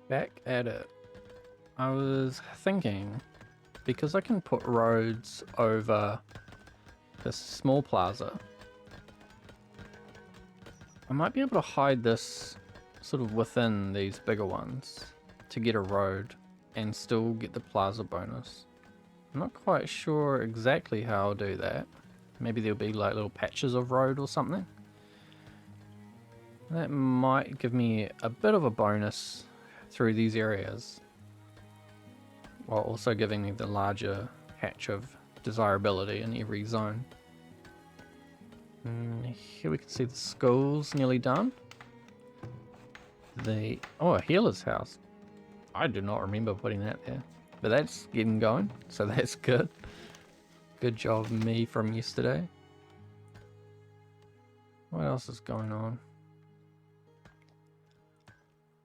Back at it. I was thinking, because I can put roads over this small plaza, I might be able to hide this sort of within these bigger ones to get a road and still get the plaza bonus. I'm not quite sure exactly how I'll do that. Maybe there'll be like little patches of road or something. That might give me a bit of a bonus through these areas, while also giving me the larger patch of desirability in every zone. Here we can see the school's nearly done. A healer's house. I do not remember putting that there, but that's getting going, so that's good. Good job me from yesterday. What else is going on?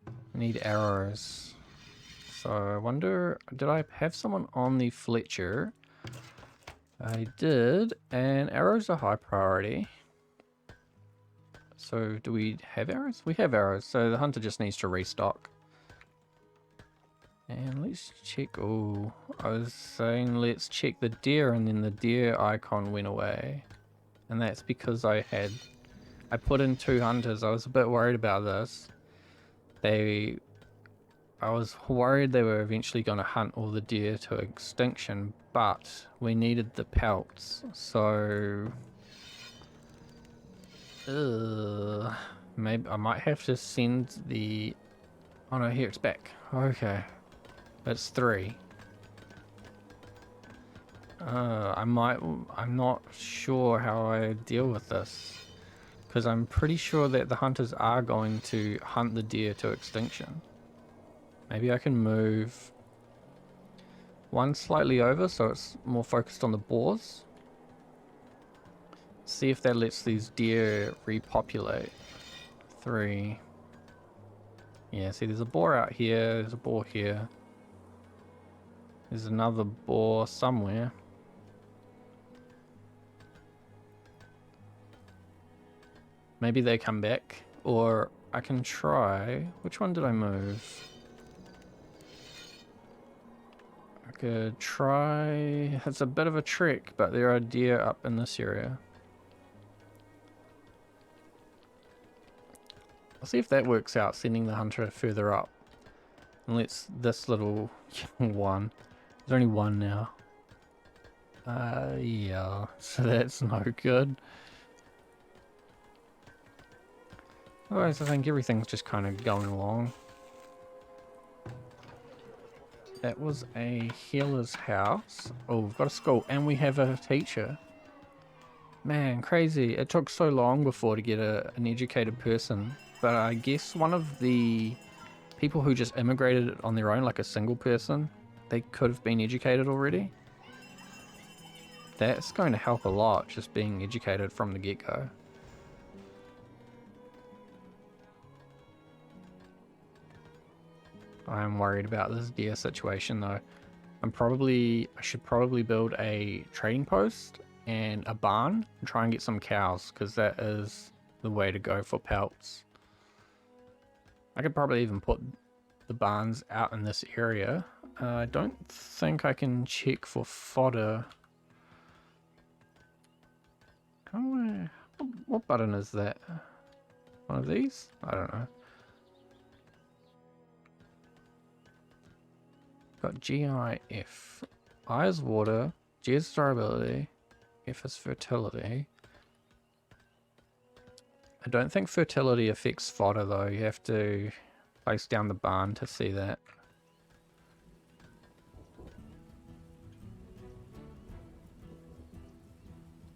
I need arrows. So I wonder, did I have someone on the Fletcher? I did, and arrows are high priority. So do we have arrows? We have arrows, so the hunter just needs to restock. And let's check, oh, I was saying let's check the deer, and then the deer icon went away. And that's because I put in 2 hunters. I was a bit worried about this. I was worried they were eventually going to hunt all the deer to extinction, but we needed the pelts, so maybe I might have to send the... Oh no, here it's back. Okay, that's 3. I'm not sure how I deal with this, because I'm pretty sure that the hunters are going to hunt the deer to extinction. Maybe I can move one slightly over so it's more focused on the boars. See if that lets these deer repopulate. 3. Yeah, see there's a boar out here, there's a boar here. There's another boar somewhere. Maybe they come back, or I can try... Which one did I move? I could try... It's a bit of a trick, but there are deer up in this area. I'll see if that works out, sending the hunter further up. And let's this little one. There's only 1 now. Yeah, so that's no good. Otherwise, I think everything's just kind of going along. That was a healer's house. Oh, we've got a school and we have a teacher. Man, crazy. It took so long before to get an educated person. But I guess one of the people who just immigrated on their own, like a single person, they could have been educated already. That's going to help a lot, just being educated from the get-go. I'm worried about this deer situation though. I should probably build a trading post and a barn and try and get some cows, because that is the way to go for pelts. I could probably even put the barns out in this area. I don't think I can check for fodder. What button is that? One of these? I don't know. Got GIF. I is water, G is durability, F is fertility. I don't think fertility affects fodder though, you have to place down the barn to see that.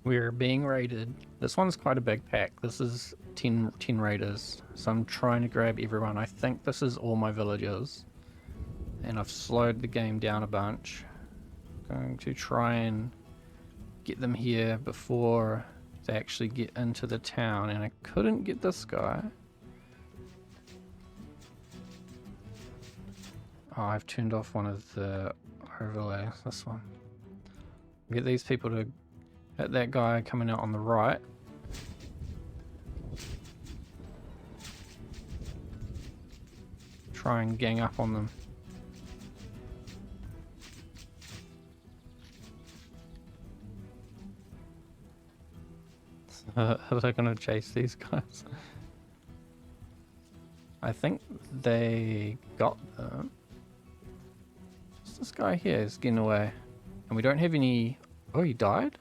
We're being raided. This one's quite a big pack. This is 10 raiders, so I'm trying to grab everyone. I think this is all my villagers. And I've slowed the game down a bunch. Going to try and get them here before they actually get into the town, and I couldn't get this guy. Oh, I've turned off one of the overlays, this one. Get these people to hit that guy coming out on the right. try and gang up on them. Are they gonna chase these guys? I think they got them. What's this guy here? He's getting away. And we don't have any... Oh, he died?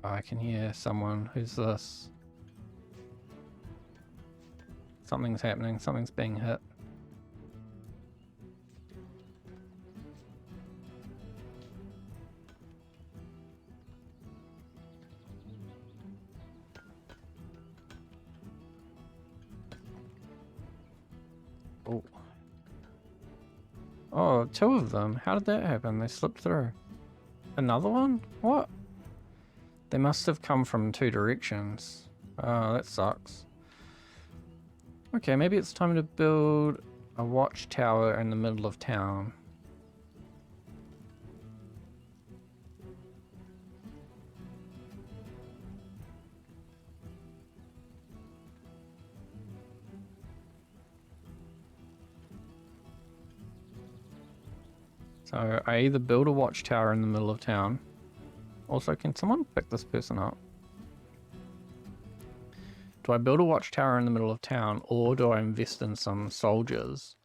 Oh, I can hear someone. Who's this? Something's happening. Something's being hit. Oh. Oh, two of them. How did that happen? They slipped through. Another one? What? They must have come from two directions. Oh, that sucks. Okay, maybe it's time to build a watchtower in the middle of town. So I either build a watchtower in the middle of town. Also, can someone pick this person up? Do I build a watchtower in the middle of town, or do I invest in some soldiers?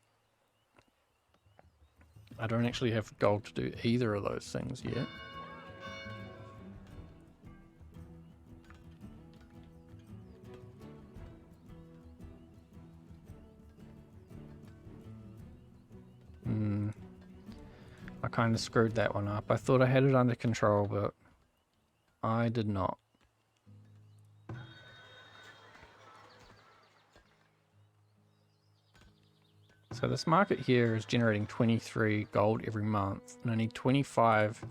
I don't actually have gold to do either of those things yet. I kind of screwed that one up. I thought I had it under control, but I did not. So this market here is generating 23 gold every month, and I need 25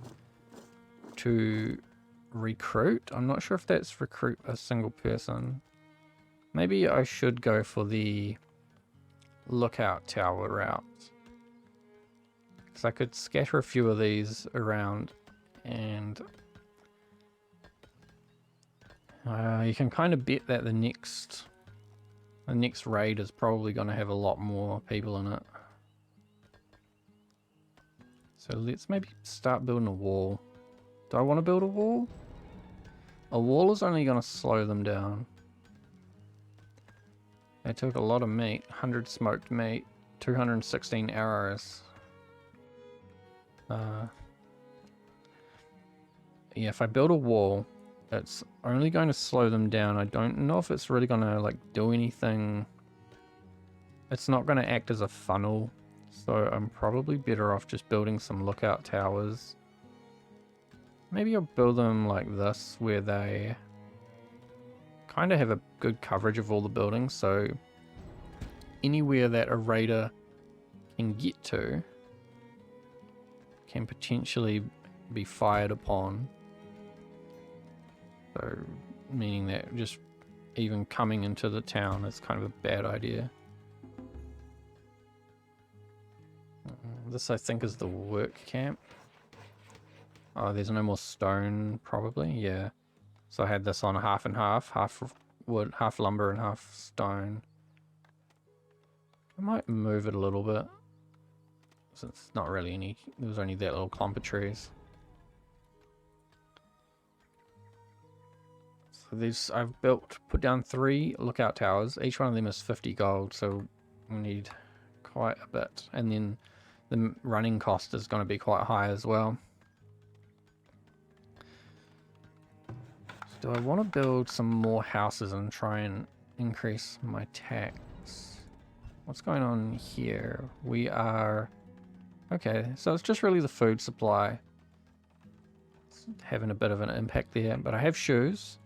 to recruit. I'm not sure if that's recruit a single person. Maybe I should go for the lookout tower route. Because I could scatter a few of these around, and you can kind of bet that the next raid is probably going to have a lot more people in it. So let's maybe start building a wall. Do I want to build a wall? A wall is only going to slow them down. They took a lot of meat. 100 smoked meat. 216 arrows. Yeah, if I build a wall, it's only going to slow them down. I don't know if it's really going to like do anything. It's not going to act as a funnel, so I'm probably better off just building some lookout towers. Maybe I'll build them like this, where they kind of have a good coverage of all the buildings, so anywhere that a raider can get to can potentially be fired upon. So, meaning that just even coming into the town is kind of a bad idea. This, I think, is the work camp. Oh, there's no more stone, probably. Yeah. So I had this on half and half. Half wood, half lumber, and half stone. I might move it a little bit. Since it's not really any... There was only that little clump of trees. So these... I've put down 3 lookout towers. Each one of them is 50 gold, so we need quite a bit. And then the running cost is going to be quite high as well. Do I want to build some more houses and try and increase my tax? What's going on here? We are... Okay, so it's just really the food supply. It's having a bit of an impact there, but I have shoes.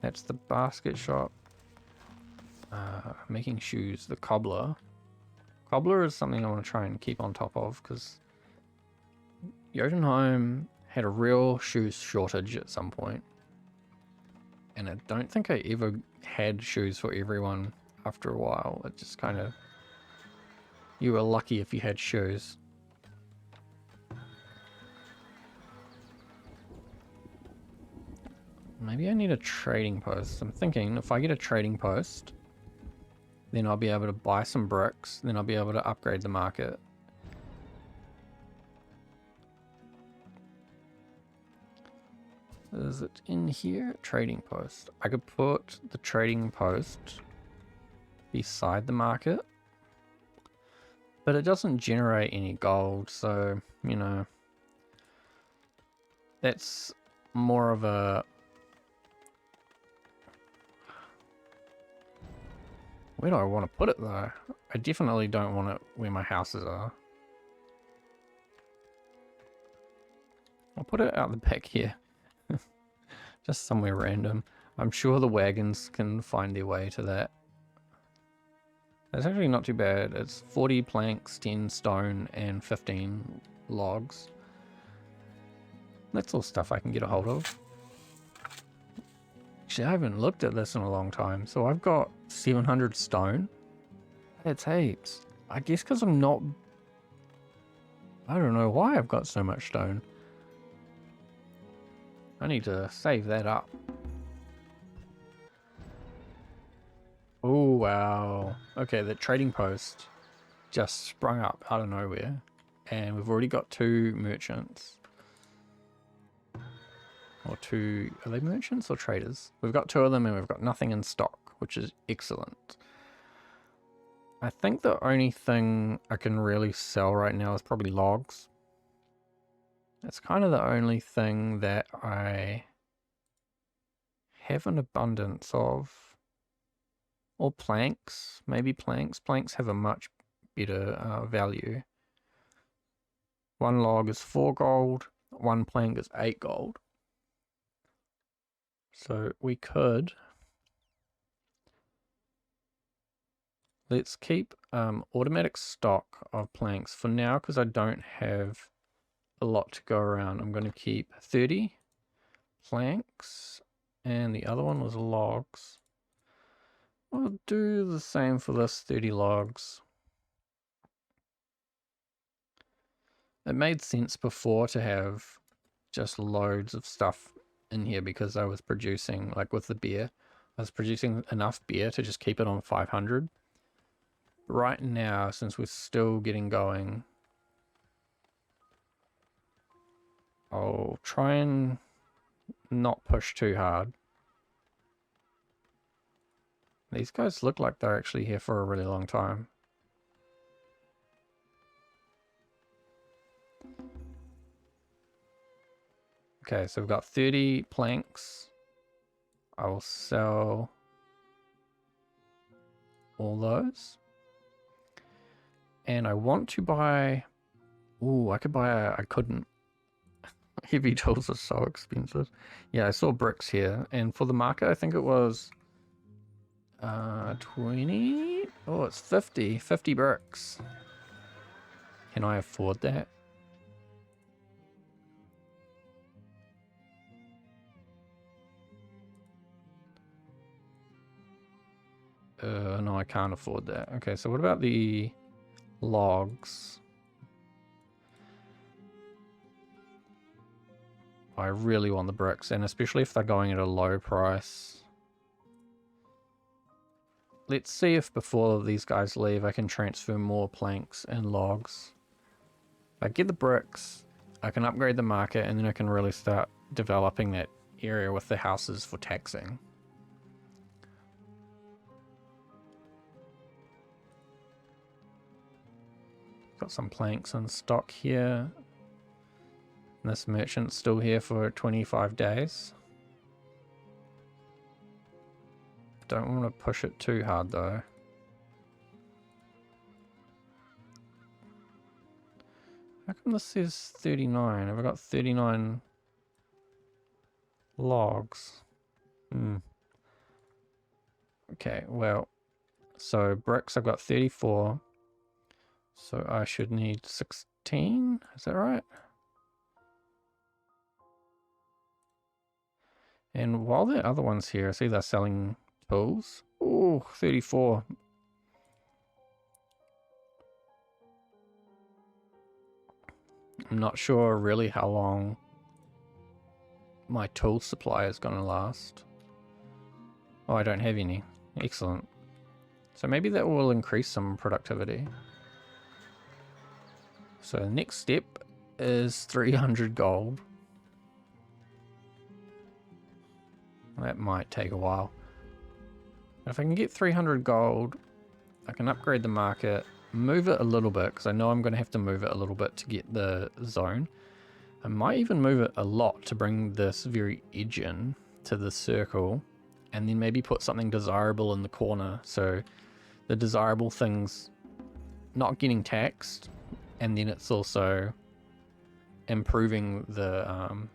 That's the basket shop. Making shoes, the cobbler. Cobbler is something I want to try and keep on top of, because Jotunheim had a real shoes shortage at some point. And I don't think I ever had shoes for everyone after a while. It just kind of... You were lucky if you had shoes. Maybe I need a trading post. I'm thinking if I get a trading post, Then I'll be able to buy some bricks. Then I'll be able to upgrade the market. Is it in here? Trading post. I could put the trading post beside the market, but it doesn't generate any gold, so, you know, that's more of a... Where do I want to put it though? I definitely don't want it where my houses are. I'll put it out the back here. Just somewhere random. I'm sure the wagons can find their way to that. It's actually not too bad. It's 40 planks, 10 stone, and 15 logs. That's all stuff I can get a hold of. Actually, I haven't looked at this in a long time. So I've got 700 stone. That's heaps. I guess because I'm not... I don't know why I've got so much stone. I need to save that up. Oh, wow. Okay, the trading post just sprung up out of nowhere. And we've already got 2 merchants. Or 2... Are they merchants or traders? We've got 2 of them and we've got nothing in stock, which is excellent. I think the only thing I can really sell right now is probably logs. That's kind of the only thing that I have an abundance of. Or planks. Maybe planks. Planks have a much better value. 1 log is 4 gold. 1 plank is 8 gold. So we could... Let's keep automatic stock of planks for now because I don't have a lot to go around. I'm going to keep 30 planks and the other one was logs. I'll do the same for this, 30 logs. It made sense before to have just loads of stuff in here because I was producing, like with the beer, I was producing enough beer to just keep it on 500. Right now, since we're still getting going, I'll try and not push too hard. These guys look like they're actually here for a really long time. Okay, so we've got 30 planks. I will sell all those. And I want to buy... Ooh, I could buy a... I couldn't. Heavy tools are so expensive. Yeah, I saw bricks here. And for the market, I think it was... 20? Oh, it's 50. 50 bricks. Can I afford that? No, I can't afford that. Okay, so what about the logs? I really want the bricks, and especially if they're going at a low price. Let's see if before these guys leave I can transfer more planks and logs. If I get the bricks, I can upgrade the market, and then I can really start developing that area with the houses for taxing. Got some planks in stock here. And this merchant's still here for 25 days. Don't want to push it too hard though. How come this says 39? Have I got 39 logs? Okay, well, so bricks I've got 34. So I should need 16, is that right? And while the other one's here, I see they're selling tools. Ooh, 34. I'm not sure really how long my tool supply is going to last. Oh, I don't have any. Excellent. So maybe that will increase some productivity. So the next step is 300 gold. That might take a while. If I can get 300 gold, I can upgrade the market, move it a little bit, because I know I'm going to have to move it a little bit to get the zone. I might even move it a lot to bring this very edge in to the circle, and then maybe put something desirable in the corner, so the desirable things not getting taxed, and then it's also improving the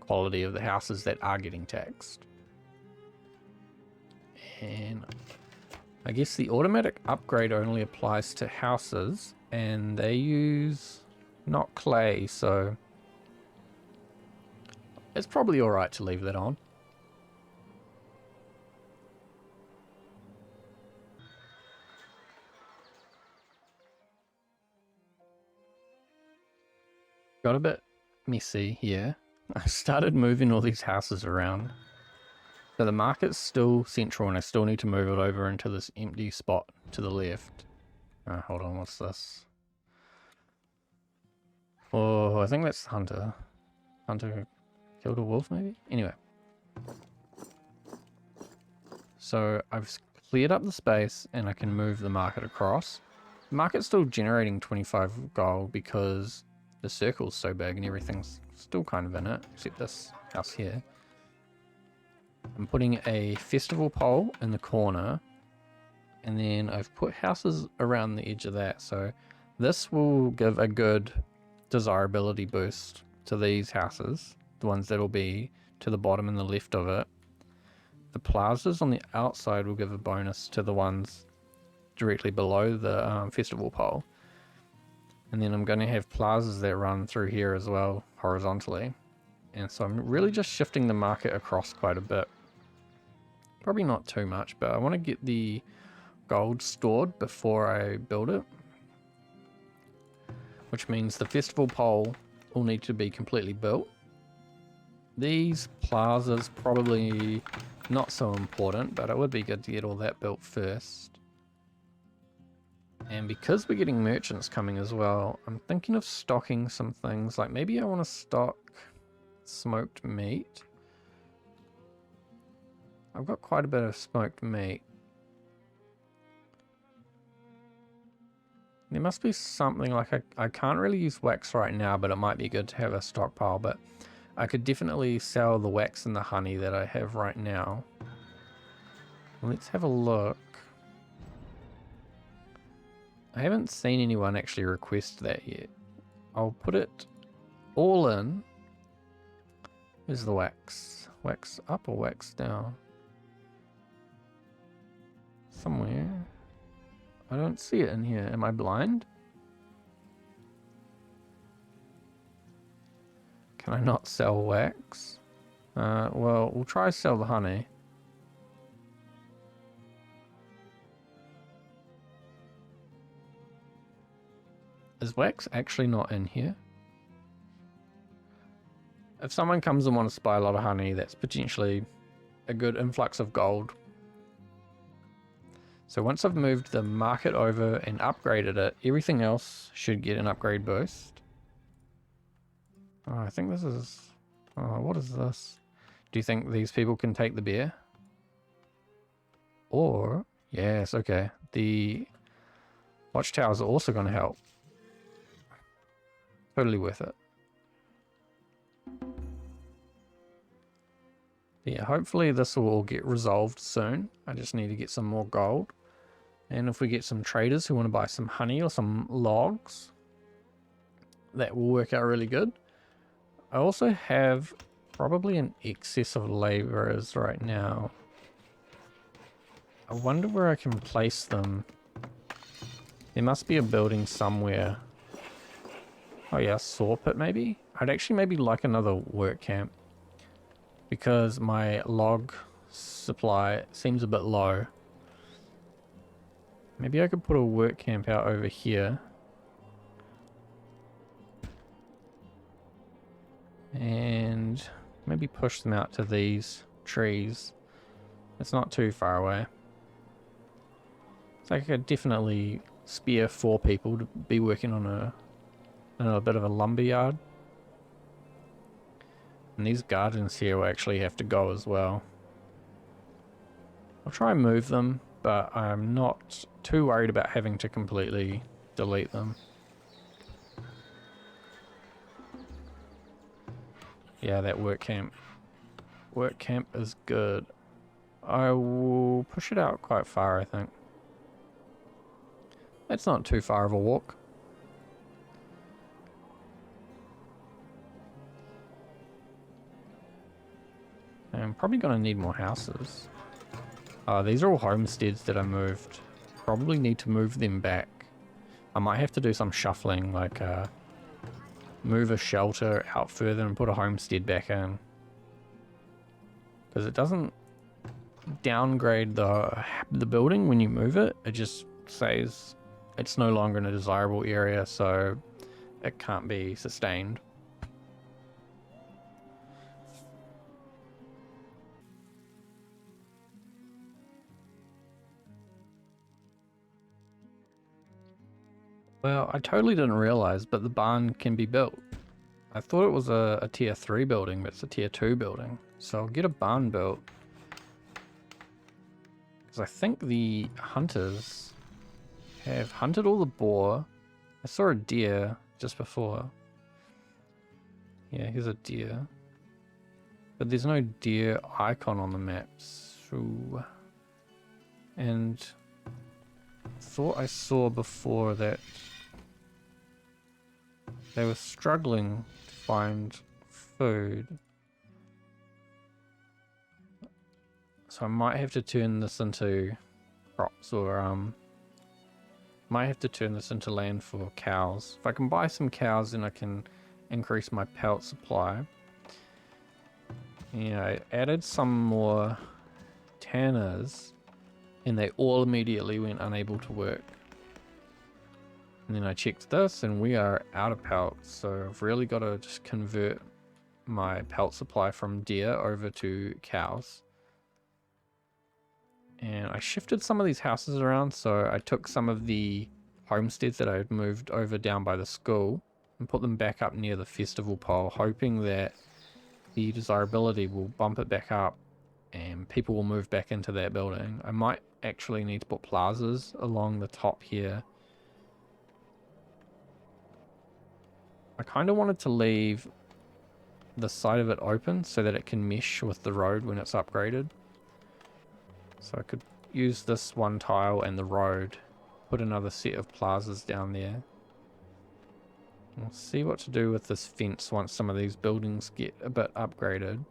quality of the houses that are getting taxed. And I guess the automatic upgrade only applies to houses, and they use not clay, so it's probably alright to leave that on. Got a bit messy here. I started moving all these houses around. So the market's still central, and I still need to move it over into this empty spot to the left. Hold on, what's this? Oh, I think that's Hunter. Hunter killed a wolf, maybe? Anyway. So I've cleared up the space, and I can move the market across. The market's still generating 25 gold because the circle's so big and everything's still kind of in it, except this house here. I'm putting a festival pole in the corner, and then I've put houses around the edge of that, so this will give a good desirability boost to these houses, the ones that will be to the bottom and the left of it. The plazas on the outside will give a bonus to the ones directly below the festival pole, and then I'm going to have plazas that run through here as well, horizontally. And so I'm really just shifting the market across quite a bit. Probably not too much, but I want to get the gold stored before I build it. Which means the festival pole will need to be completely built. These plazas probably not so important, but it would be good to get all that built first. And because we're getting merchants coming as well, I'm thinking of stocking some things. Like maybe I want to stock smoked meat. I've got quite a bit of smoked meat. There must be something like I can't really use wax right now, but it might be good to have a stockpile. But I could definitely sell the wax and the honey that I have right now. Let's have a look. I haven't seen anyone actually request that yet. I'll put it all in. Where's the wax? Wax up or wax down? Somewhere. I don't see it in here. Am I blind? Can I not sell wax? Well, we'll try sell the honey. Is wax actually not in here? If someone comes and wants to buy a lot of honey, that's potentially a good influx of gold. So once I've moved the market over and upgraded it, everything else should get an upgrade boost. Oh, I think this is... Oh, what is this? Do you think these people can take the beer? Or... Yes, okay. The watchtowers are also going to help. Totally worth it. But yeah, hopefully this will all get resolved soon. I just need to get some more gold. And if we get some traders who want to buy some honey or some logs, that will work out really good. I also have probably an excess of laborers right now. I wonder where I can place them. There must be a building somewhere. Oh yeah, saw pit maybe? I'd actually maybe like another work camp, because my log supply seems a bit low. Maybe I could put a work camp out over here. And maybe push them out to these trees. It's not too far away. So I could definitely spare 4 people to be working on a bit of a lumber yard. And these gardens here will actually have to go as well. I'll try and move them, but I'm not too worried about having to completely delete them. Yeah, that work camp. Work camp is good. I will push it out quite far, I think. That's not too far of a walk. I'm probably going to need more houses. These are all homesteads that I moved. Probably need to move them back. I might have to do some shuffling, like move a shelter out further and put a homestead back in. Because it doesn't downgrade the building when you move it. It just says it's no longer in a desirable area, so it can't be sustained. Well, I totally didn't realize, but the barn can be built. I thought it was a tier 3 building, but it's a tier 2 building. So I'll get a barn built. Because I think the hunters have hunted all the boar. I saw a deer just before. Yeah, here's a deer. But there's no deer icon on the maps. So... And thought I saw before that they were struggling to find food. So I might have to turn this into crops, or might have to turn this into land for cows. If I can buy some cows, then I can increase my pelt supply. Yeah, I added some more tanners, and they all immediately went unable to work. And then I checked this, and we are out of pelts, so I've really got to just convert my pelt supply from deer over to cows. And I shifted some of these houses around, so I took some of the homesteads that I had moved over down by the school and put them back up near the festival pole, hoping that the desirability will bump it back up and people will move back into that building. I might actually need to put plazas along the top here. I kind of wanted to leave the side of it open so that it can mesh with the road when it's upgraded. So I could use this one tile and the road, put another set of plazas down there. We'll see what to do with this fence once some of these buildings get a bit upgraded.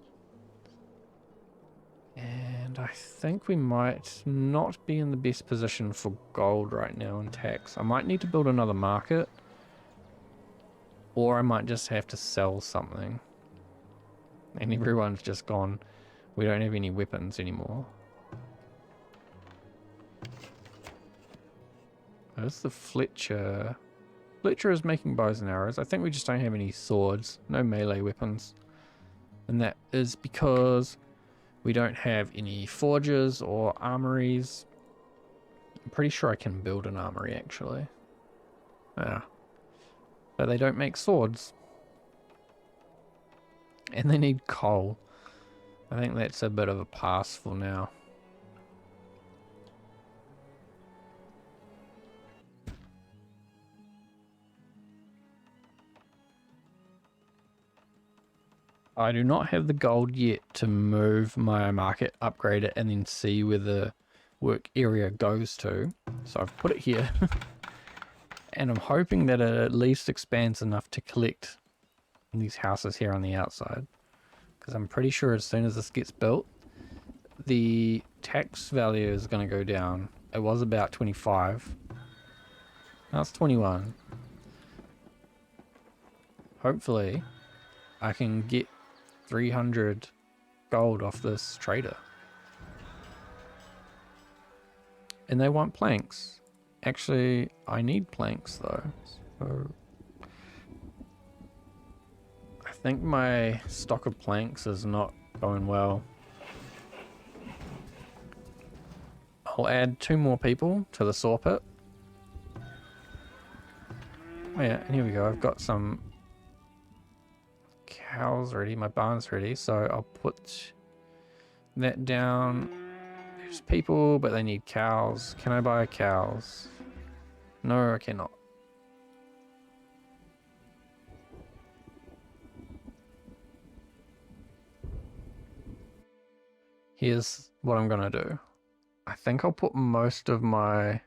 And I think we might not be in the best position for gold right now in tax. I might need to build another market, or I might just have to sell something. And everyone's just gone, we don't have any weapons anymore. There's the Fletcher. Fletcher is making bows and arrows. I think we just don't have any swords, no melee weapons. And that is because we don't have any forges or armories. I'm pretty sure I can build an armory actually. Yeah. But they don't make swords. And they need coal. I think that's a bit of a pass for now. I do not have the gold yet to move my market, upgrade it, and then see where the work area goes to. So I've put it here. And I'm hoping that it at least expands enough to collect these houses here on the outside. Because I'm pretty sure as soon as this gets built, the tax value is going to go down. It was about 25. Now it's 21. Hopefully, I can get 300 gold off this trader. And they want planks. Actually, I need planks though. So I think my stock of planks is not going well. I'll add 2 more people to the saw pit. Oh yeah, and here we go. I've got some cows ready. My barn's ready, so I'll put that down. There's people, but they need cows. Can I buy cows? No, I cannot. Here's what I'm gonna do. I think I'll put most of my...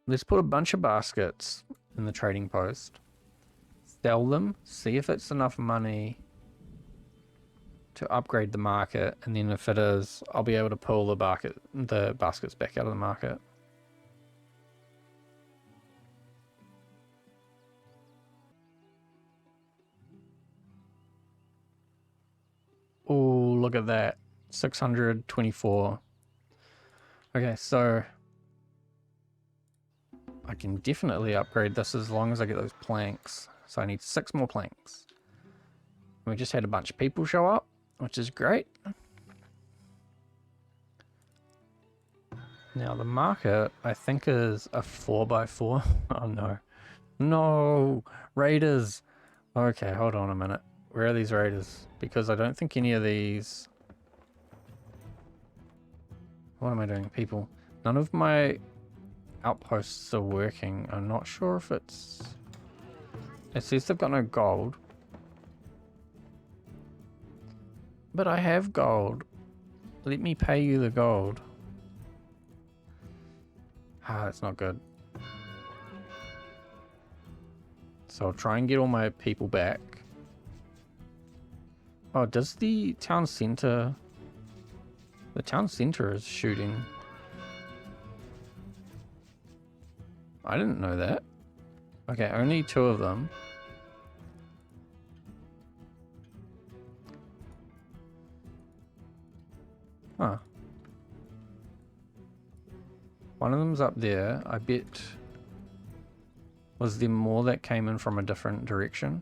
Let's put a bunch of baskets in the trading post. Sell them, see if it's enough money to upgrade the market, and then if it is, I'll be able to pull the baskets back out of the market. Oh, look at that. 624. Okay, so I can definitely upgrade this as long as I get those planks. So I need 6 more planks. We just had a bunch of people show up, which is great. Now the market, I think, is a 4x4. Oh no. No! Raiders! Okay, hold on a minute. Where are these raiders? Because I don't think any of these... What am I doing? People. None of my outposts are working. I'm not sure if it's... It says they've got no gold. But I have gold. Let me pay you the gold. Ah, that's not good. So I'll try and get all my people back. Oh, does the town center... The town center is shooting. I didn't know that. Okay, only 2 of them. Huh. One of them's up there. I bet... Was there more that came in from a different direction?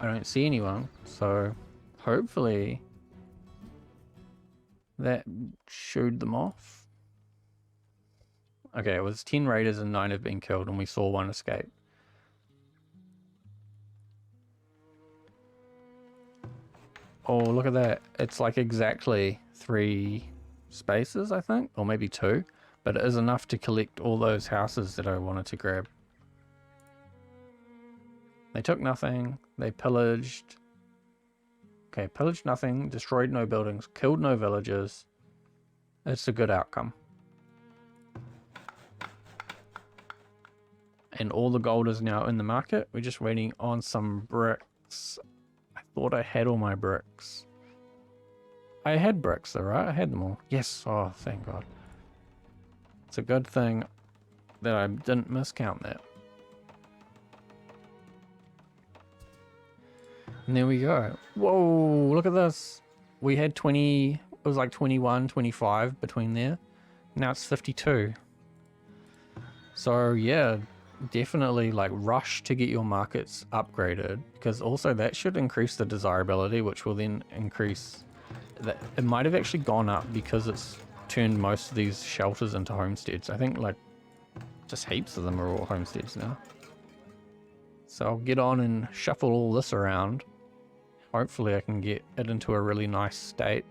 I don't see anyone, so hopefully that shooed them off. Okay, it was 10 raiders and 9 have been killed, and we saw 1 escape. Oh, look at that. It's like exactly 3 spaces, I think, or maybe 2, but it is enough to collect all those houses that I wanted to grab. They took nothing. They pillaged. Okay, pillaged nothing, destroyed no buildings, killed no villagers. It's a good outcome. And all the gold is now in the market. We're just waiting on some bricks. I thought I had all my bricks. I had bricks though, right? I had them all. Yes, oh, thank God. It's a good thing that I didn't miscount that. And there we go. Whoa, look at this. We had 20, it was like 21, 25 between there. Now it's 52. So yeah, definitely like rush to get your markets upgraded, because also that should increase the desirability, which will then increase that. It might have actually gone up because it's turned most of these shelters into homesteads. I think like just heaps of them are all homesteads now. So I'll get on and shuffle all this around. Hopefully I can get it into a really nice state.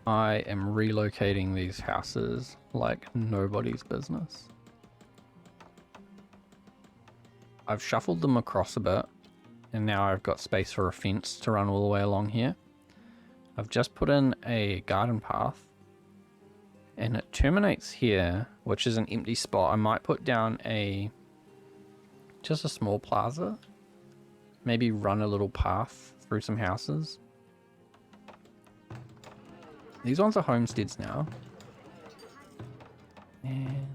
I am relocating these houses like nobody's business. I've shuffled them across a bit, and now I've got space for a fence to run all the way along here. I've just put in a garden path, and it terminates here, which is an empty spot. I might put down just a small plaza, maybe run a little path through some houses. These ones are homesteads now, and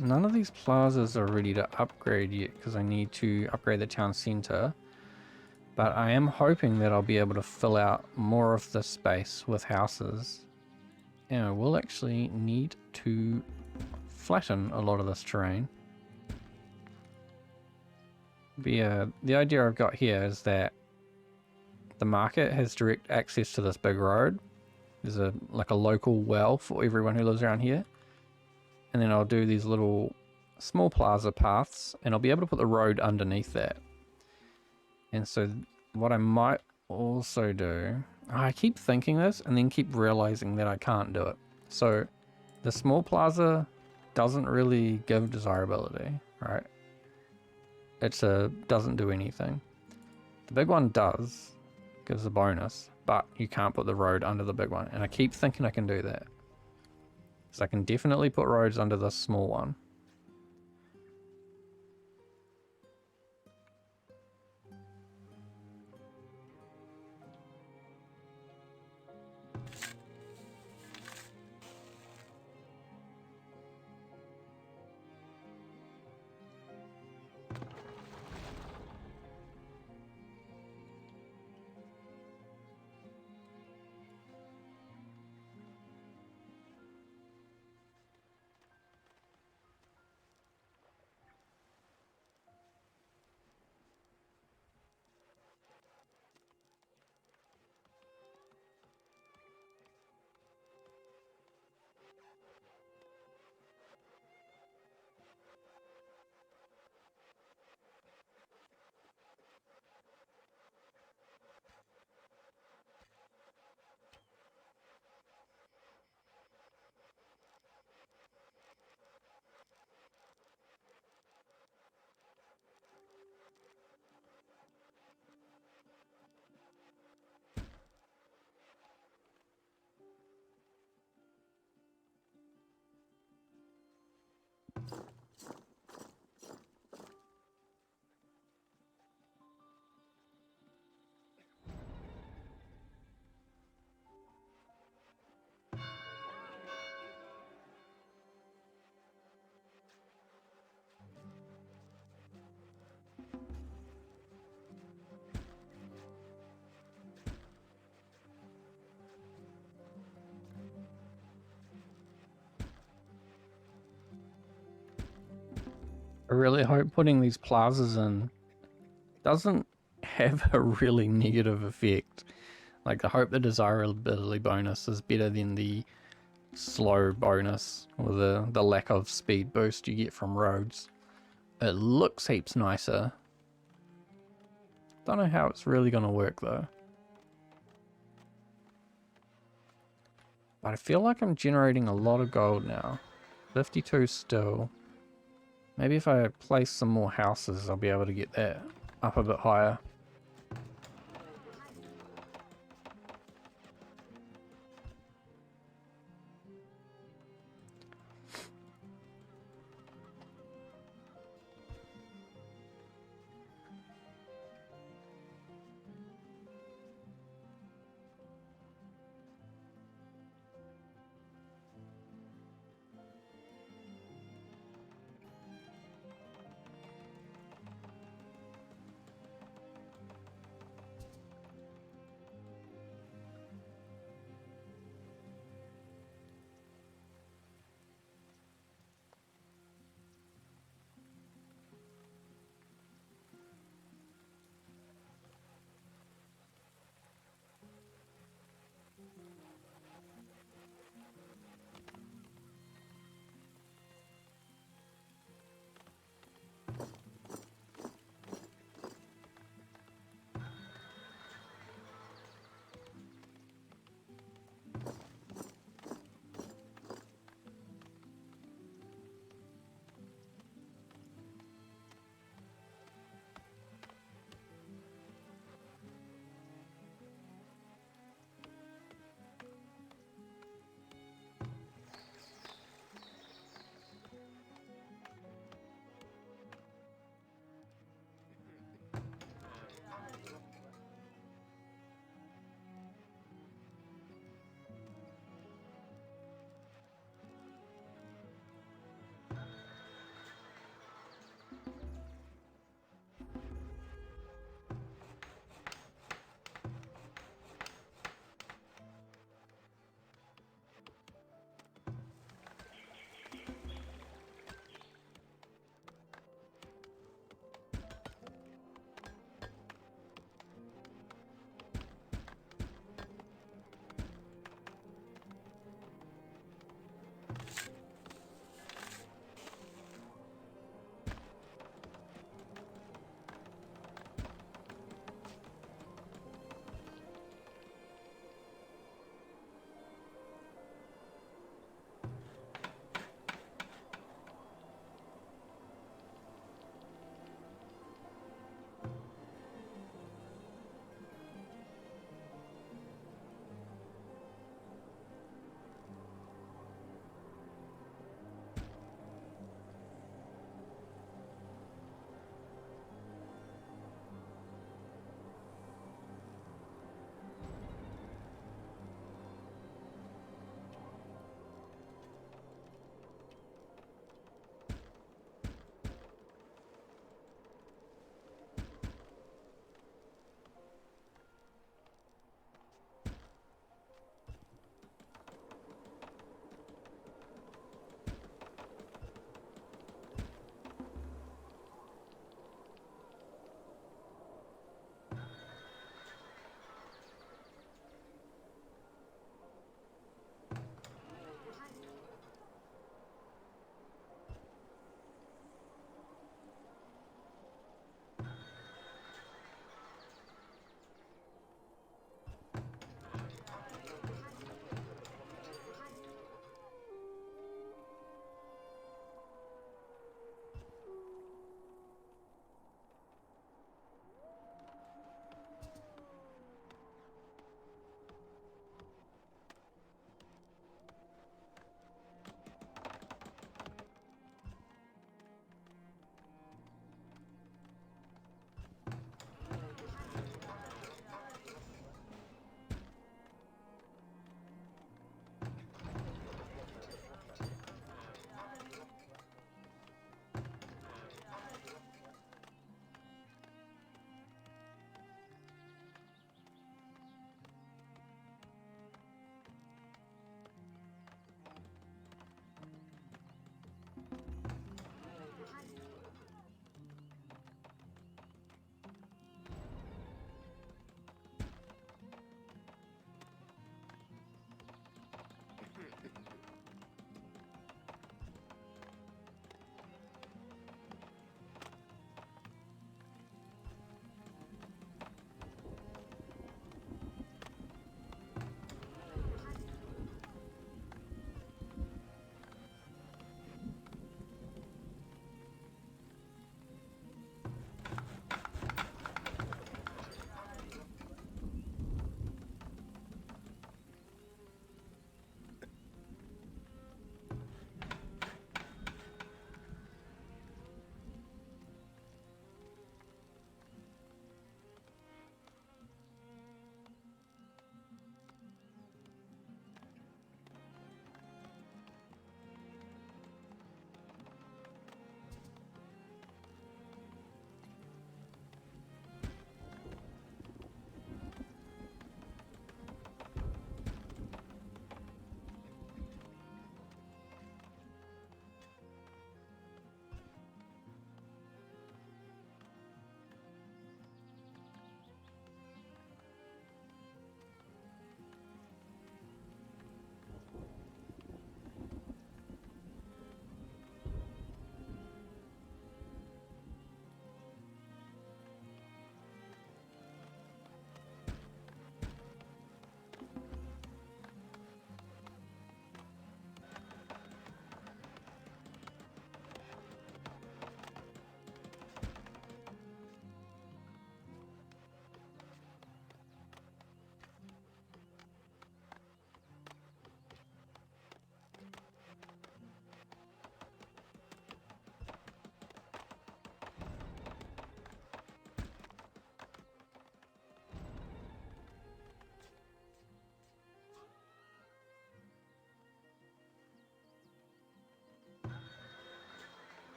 none of these plazas are ready to upgrade yet because I need to upgrade the town center. But I am hoping that I'll be able to fill out more of this space with houses. And I will actually need to flatten a lot of this terrain. But yeah, the idea I've got here is that the market has direct access to this big road. There's like a local well for everyone who lives around here. And then I'll do these little small plaza paths, and I'll be able to put the road underneath that. And so what I might also do, I keep thinking this and then keep realizing that I can't do it. So the small plaza doesn't really give desirability, right? Doesn't do anything. The big one does, gives a bonus, but you can't put the road under the big one. And I keep thinking I can do that. So I can definitely put roads under this small one. I really hope putting these plazas in doesn't have a really negative effect. Like, I hope the desirability bonus is better than the slow bonus or the lack of speed boost you get from roads. It looks heaps nicer. Don't know how it's really going to work though. But I feel like I'm generating a lot of gold now. 52 still. Maybe if I place some more houses, I'll be able to get that up a bit higher.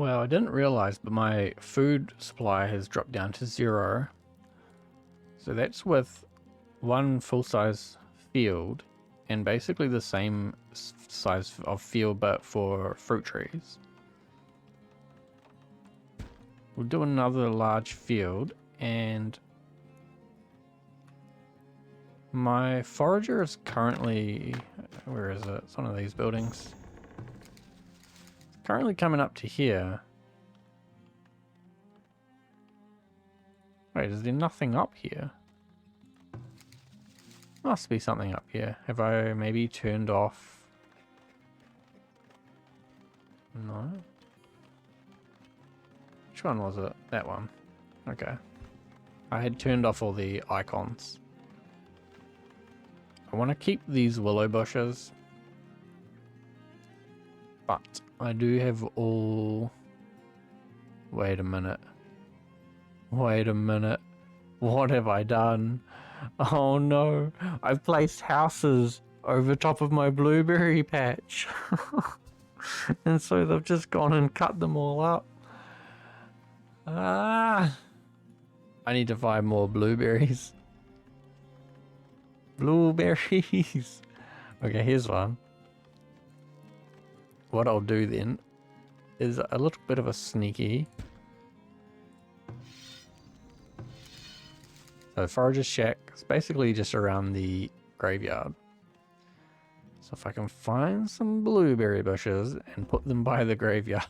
Well, I didn't realize, but my food supply has dropped down to 0. So that's with one full-size field and basically the same size of field but for fruit trees. We'll do another large field, and my forager is currently, where is it? It's one of these buildings. It's currently coming up to here. Wait, is there nothing up here? Must be something up here. Have I maybe turned off? No. Which one was it? That one. Okay. I had turned off all the icons. I want to keep these willow bushes, but I do have all... Wait a minute. Wait a minute. What have I done? Oh no. I've placed houses over top of my blueberry patch. And so they've just gone and cut them all up. Ah! I need to find more blueberries. Blueberries! Okay, here's one. What I'll do then is a little bit of a sneaky. So Forager's Shack is basically just around the graveyard. So if I can find some blueberry bushes and put them by the graveyard.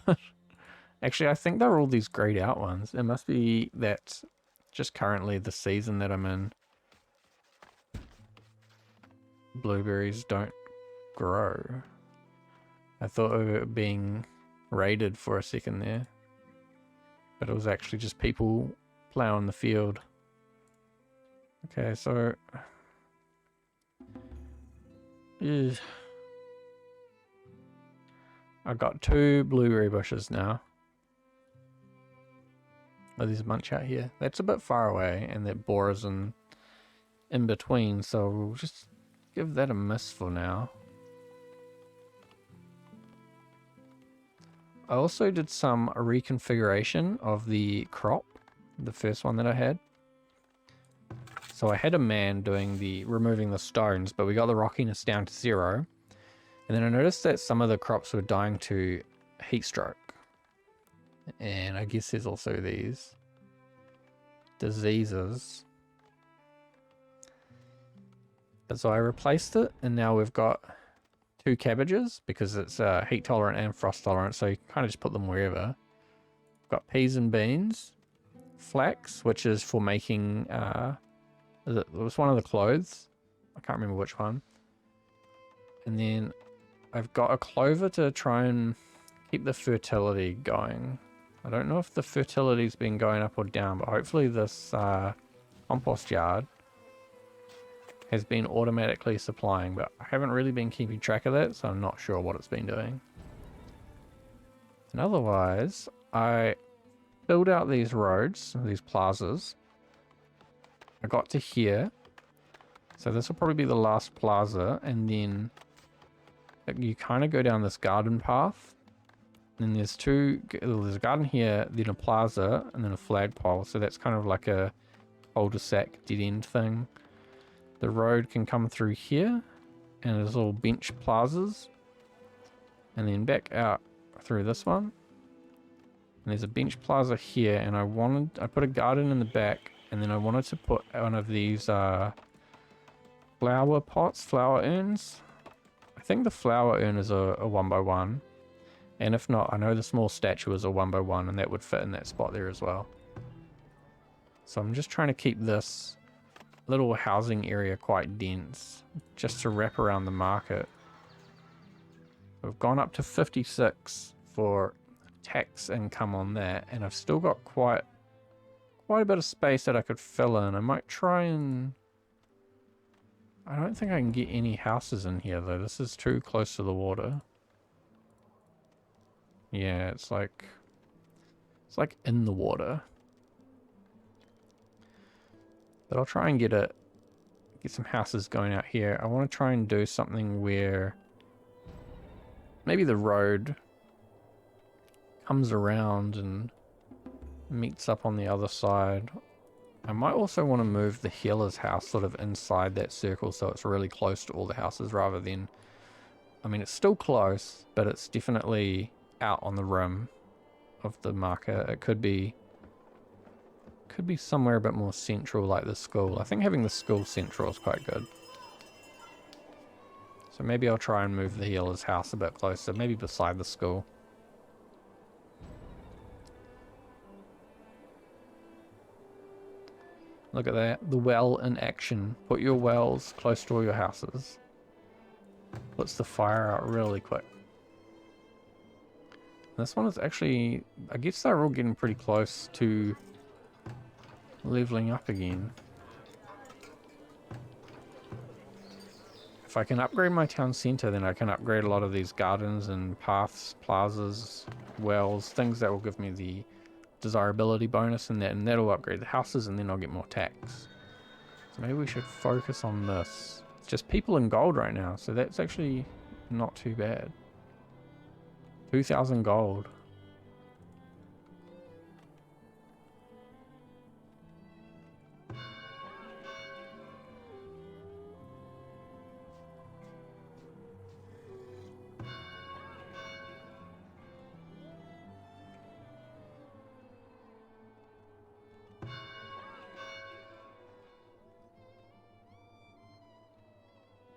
Actually, I think they're all these grayed out ones. It must be that just currently the season that I'm in, blueberries don't grow. I thought we were being raided for a second there, but it was actually just people plowing the field. Okay, so I've got 2 blueberry bushes now. Oh, there's a bunch out here. That's a bit far away, and that bore's in between, so we'll just give that a miss for now. I also did some reconfiguration of the crop, the first one that I had. So I had a man doing the removing the stones, but we got the rockiness down to 0. And then I noticed that some of the crops were dying to heat stroke. And I guess there's also these diseases. But so I replaced it, and now we've got 2 cabbages because it's heat tolerant and frost tolerant, so you can kind of just put them wherever. We've got peas and beans, flax, which is for making, it was one of the clothes. I can't remember which one. And then I've got a clover to try and keep the fertility going. I don't know if the fertility's been going up or down, but hopefully this compost yard has been automatically supplying, but I haven't really been keeping track of that, so I'm not sure what it's been doing. And otherwise, I build out these roads, these plazas. I got to here, so this will probably be the last plaza, and then you kind of go down this garden path. And there's there's a garden here, then a plaza, and then a flagpole. So that's kind of like a cul-de-sac dead end thing. The road can come through here, and there's little bench plazas. And then back out through this one. And there's a bench plaza here, and I put a garden in the back, and then I wanted to put one of these flower pots, flower urns. I think the flower urn is a 1x1. And if not, I know the small statue is a 1x1, and that would fit in that spot there as well. So I'm just trying to keep this little housing area quite dense, just to wrap around the market. We've gone up to 56 for tax income on that, and I've still got quite a bit of space that I could fill in. I might try and... I don't think I can get any houses in here though. This is too close to the water. Yeah, it's like in the water. But I'll try and get some houses going out here. I want to try and do something where maybe the road comes around and meets up on the other side. I might also want to move the healer's house sort of inside that circle so it's really close to all the houses rather than... I mean, it's still close, but it's definitely out on the rim of the marker. It could be somewhere a bit more central like the school. I think having the school central is quite good. So maybe I'll try and move the healer's house a bit closer, maybe beside the school. Look at that, the well in action. Put your wells close to all your houses. Puts the fire out really quick. This one is actually, I guess they're all getting pretty close to leveling up again. If I can upgrade my town center, then I can upgrade a lot of these gardens and paths, plazas, wells, things that will give me the desirability bonus and that'll upgrade the houses, and then I'll get more tax. So maybe we should focus on this. It's just people in gold right now, so that's actually not too bad. 2,000 gold.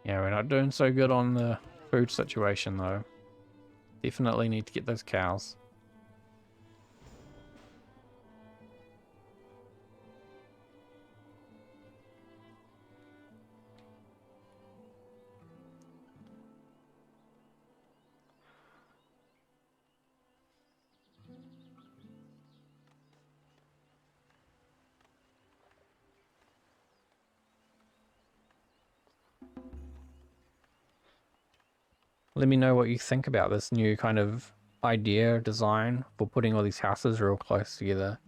Yeah, we're not doing so good on the food situation though. Definitely need to get those cows. Let me know what you think about this new kind of idea design for putting all these houses real close together.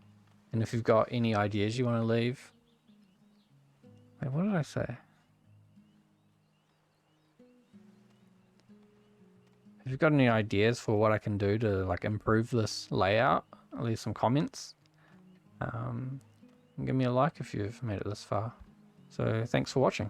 And if you've got any ideas you want to leave. Wait, what did I say? If you've got any ideas for what I can do to like improve this layout, leave some comments. And give me a like if you've made it this far. So thanks for watching.